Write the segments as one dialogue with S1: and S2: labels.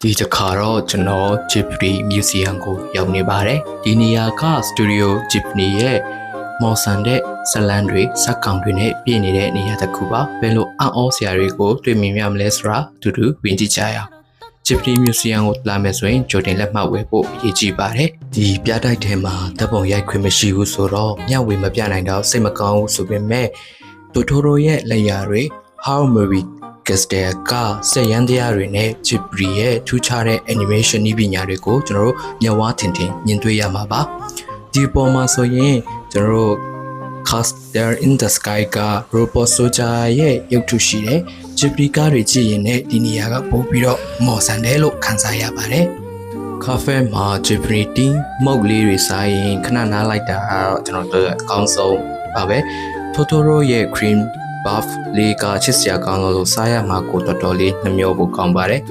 S1: ဒီတစ်ခါတော့ကျွန်တော် Ghibli Museum ကိုရောက်နေပါတယ်ဒီနေရာက Studio Ghibli ရဲ့မော်ဆန်တဲ့ဇာတ်လမ်းတွေဇာတ်ကောင်တွေနဲ့ပြည့်နေတဲ့နေရာတစ်ခုပါဘယ်လိုအံ့ဩစရာတွေကိုတွေ့မြင်ရမလဲဆိုတာအတူတူဝင်ကြည့်ကြရအောင် Ghibli Museum ကိုလာမယ်ဆိုရင်ကြိုတင်လက်မှတ်ဝယ်ဖို့အရေးကြီးပါတယ်ဒီပြတိုက်ထဲမှာဓာတ်ပုံရိုက်ခွင့်မရှိဘူးဆိုတော့မျှဝေမပြနိုင်တော့စိတ်မကောင်းဘူးဆိုပေမဲ့တိုတိုရိုရဲ့လက်ရာတွေ How Movieကစတဲ့ကစက်ရန်တရားတွေနဲ့ Ghibli ရဲ့ထူးခြားတဲ့ animation နည်းပညာတွေကိုကျွန်တော်တို့မျက်ဝါးထင်ထင်မြင်တွေ့ရမှာပါဒီပေါ်မှာဆိုရင်ကျွန်တော်တို့ Castle in the Sky က Robot Soldier ရဲ့ရုပ်ထုရှိတဲ့ Ghibli ကားတွေကြည့်ရင်လည်းဒီနေရာကပို့ပြီးတော့မော်ဆန်တယ်လို့ခန်းစားရပါတယ်ကားဖဲမှာ Ghibli tea မုတ်လေးတွေစားရင်ခဏနားလိုက်တာတော့ကျွန်တော်တို့အကောင်းဆုံးပါပဲ Totoro ရဲ့ cream buff လေးကချစ်စရာကောင်းလို့စားရမှာကိုတော်တော်လေးနှမျောဖို့ကောင်းပါတယ်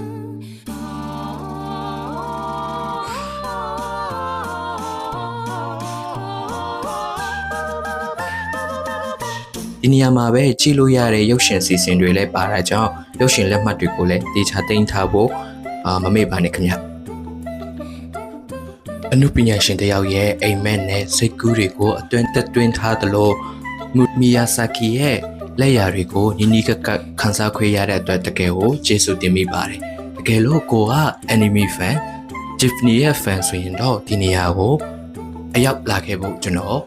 S1: ဒီနေရာမှာပဲကြည့်လို့ရတဲ့ရုပ်ရှင်စီစဉ်တွေလည်းပါတာကြောင့်ရုပ်ရှင်လက်မှတ်တွေကိုလည်းတေချာသိမ်းထားဖို့မမေ့ပါနဲ့ခင်ဗျအနုပညာရှင်တယောက်ရဲ့အိမ်မက်နဲ့စိတ်ကူးတွေကိုအတွင်းသက်သွင်းထားသလိုမီယာဆာကီရဲ့လက်ရာတွေကိုနီနီကကခန်းစားခွေရတဲ့အတွက်တကယ်ကိုကျေးဇူးတင်မိပါတယ်တကယ်လို့ကိုက anime fan Ghibli ရဲ့ fan ဆိုရင်တော့ဒီနေရာကိုအရောက်လာခဲ့ဖို့ကျွန်တော်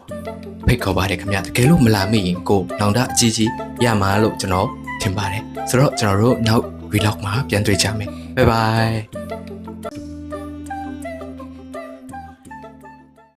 S1: ဖိတ်ခေါ်ပါတယ်ခင်ဗျတကယ်လို့မလာမိရင်ကိုနောင်တအကြီးကြီးရမှာလို့ကျွန်တော်ထင်ပါတယ်ဆိုတော့ကျွန်တော်တို့နောက် vlog မှာပြန်တွေ့ကြမယ် bye bye